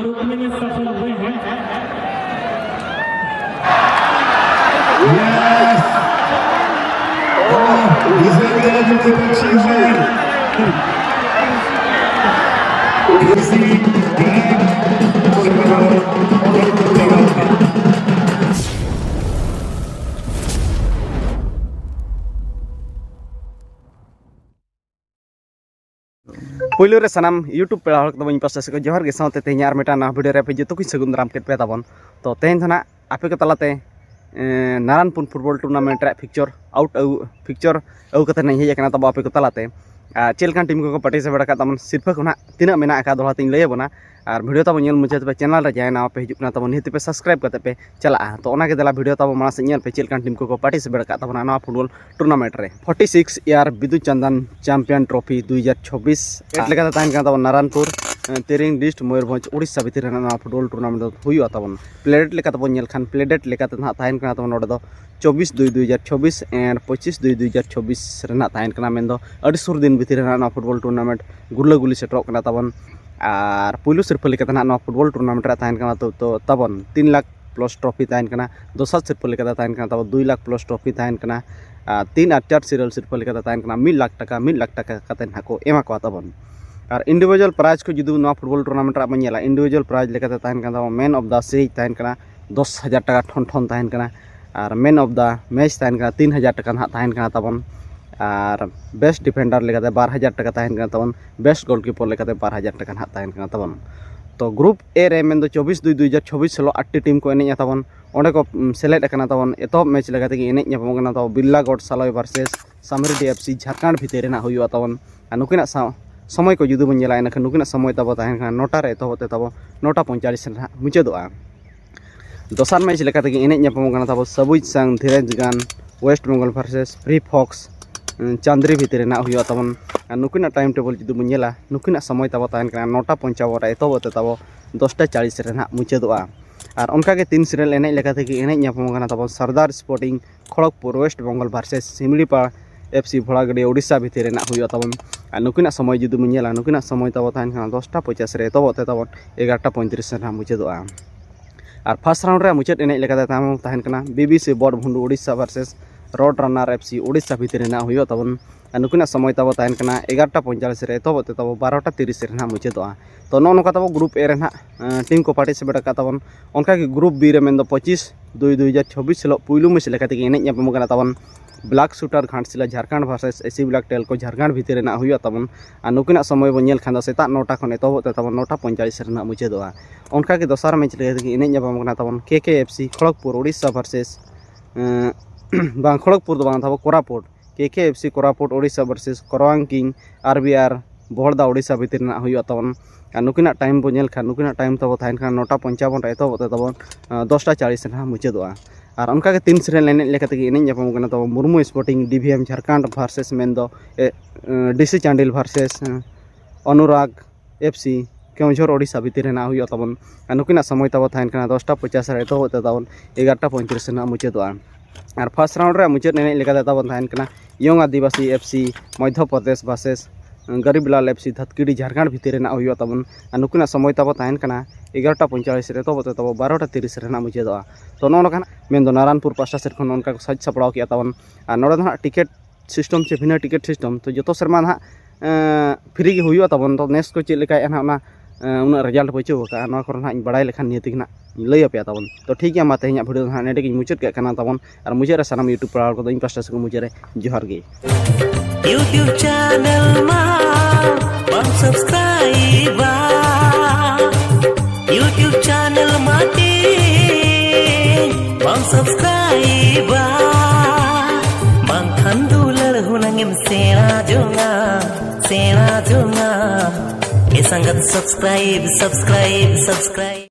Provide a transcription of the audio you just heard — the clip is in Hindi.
रोकने में सफल हुए हैं। Yes. Oh, he's in there to the achievement. Easy, Puylu re sanam YouTube pela hok tabon pasta se johar ge saute te nyar meta na video re pe joto ki segun ram ket pe tabon to ten thana ape ko talate Naranpur football tournament re picture au kata nahi he kana tabo ape ko talate chelkan team ko participate ka tamon sirfa ko na tina mena ka dola tin lay bona ar video tabo nyel muche pe channel re jay na pe hijuk na tabo ni pe subscribe kate pe chala to ona ke dela video tabo mana se nyel pe chelkan team ko participate ka tabo na football tournament re 46 year Bidu Chandan champion trophy 2026 etleka ta kan tabo Naranpur Tering list Moyurbhanj Odisha bhitir na football tournament huyu tabon plate leka tabon nyel khan plate leka ta tahen kana tabon node do 24/2/2026 and 25/2/2026 rena tahen kana mendo adi sur din bhitir na football tournament gurla guli setrok kana tabon ar pulu sirpa leka ta na football tournament ra tahen kana to tabon 3 lakh plus trophy tahen kana dosar sirpa leka ta tahen kana tabon 2 lakh plus trophy tahen kana 3 আর 4 serial sirpa leka ta tahen kana 1 lakh taka katen hako ema ko tabon আর ইন্ডিভিজুয়াল প্রাইজ কো যদি না ফুটবল টুর্নামেন্ট রা বানিলা ইন্ডিভিজুয়াল প্রাইজ লেকাতে তাহেন কানা ম্যান অফ দা সিরিজ তাহেন কানা 10000 টাকা ঠন ঠন তাহেন কানা আর ম্যান অফ দা ম্যাচ তাহেন কানা 3000 টাকা না তাহেন কানা তাবন আর বেস্ট ডিফেন্ডার লেকাতে 12000 টাকা তাহেন কানা তাবন বেস্ট গোলকিপার লেকাতে 12000 টাকা না তাহেন কানা তাবন তো গ্রুপ এ রে মেন দো 24/2/2026 হলো 8টি টিম কো এনে তাবন onde ko select kana tabon etop match legate ki enej nyapam kana taw Billa God Saloi versus Samri DFC Jharkhand bhitere na huyu tabon anukina समय को जुदू बन जला एना नुकिना समय तब ताहेन खान नोटा रे तबते तब 9:45 रा मुचेदोआ दोसार मैच लेकाते कि एने न्यापम गाना तब सबुज संग धीरज गान West Bengal versus Free Fox चांद्री भितरे ना हुआ तबन नुकिना टाइम टेबल जुदू बन जला नुकिना समय तब ताहेन खान 9:55 रा तबते तब 10:40 रे ना मुचेदोआ और उनका के 3 सीरियल एने लेकाते कि एने न्यापम गाना तब Sardar sporting Kharagpur West Bengal versus Similipal FC Bholagadi Odisha भितर ना हुआ तबन नुकिना समय जुदू मुझेला नुकिना समय तब ताहेन खान 10:50 रे तबते तबन 11:35 रे मुचेदोआ और फर्स्ट राउंड रे मुचेद एने लेकाते ताहेन खाना BBC Badbhundu Odisha versus road runner FC Odisha भितर ना हुआ तबन नुकिना समय तब ताहेन खाना 11:45 रे तबते तब 12:30 रे ना मुचेदोआ तो नोका तब ग्रुप ए रे ना टीम को पार्टिसिपेट का तबन उनका के ग्रुप बी रे मेन 25/2/2026 हलो पुइलु मैच लेकाते एने न्यापम गाना तबन black shooter Ghatshila Jharkhand versus AC black tail को झारखंड भितर ना हुआ तबन नुकिना समय बन नेल खान सेता 9टा खन एतबते तबन 9:45 रे ना मुचेदोआ उनका के दोसार मैच लेकाते एने न्यापम गाना तबन KKFC खड़गपुर ओडिशा वर्सेस बांग खड़गपुर दो बांग तब कोरापुट KKFC कोरापुट ओडिशा वर्सेस करवांग किंग RBR बोहड़दा ओडिशा भितर ना हुआ तबन नुकिना टाइम बन नेल खान नुकिना टाइम तब थाइन खान 9:55 रे एतबते तबन 10:40 रे ना मुचेदोआ और उनका के 3 सीरियल एने लेकाते कि एने न्यापम गाना तब Murmu sporting DVM Jharkhand versus main दो DC चांडिल वर्सेस अनुराग FC केवझर ओडिशा भितर ना हुआ तबन नुकिना समय तब थाइन खाना 10:50 रे तबते तबन 11:35 ना मुचेदोआ और फर्स्ट राउंड रे मुचेद एने लेकाते तबन थाइन खाना यंग आदिवासी FC Madhya Pradesh versus Gariblal FC धतकीडी Jharkhand भितर ना हुआ तबन नुकिना समय तब ताहेन काना 11:45 रे तबते तब 12:30 रे ना मुचेदोआ तो नोका मेन दो नारायणपुर पास्टा सेट खन उनका सज सपड़ाव किया तबन नोडे ना टिकट सिस्टम से बिना टिकट सिस्टम तो जो शर्मा ना फ्री के हुआ तबन तो नेक्स्ट को चेक लेका ना उना रिजल्ट बचो का ना कर ना बड़ाई लेखान नियति ना लय पे तबन तो ठीक है मा तेहኛ वीडियो ना नेटे की मुचेद के kana तबन और मुझे रे सनम YouTube पर को इन पास्टा से मुझे रे जोहार गे YouTube channel ma subscribe YouTube channel mati subscribe bang khandular hunangim sena jonga e sangat subscribe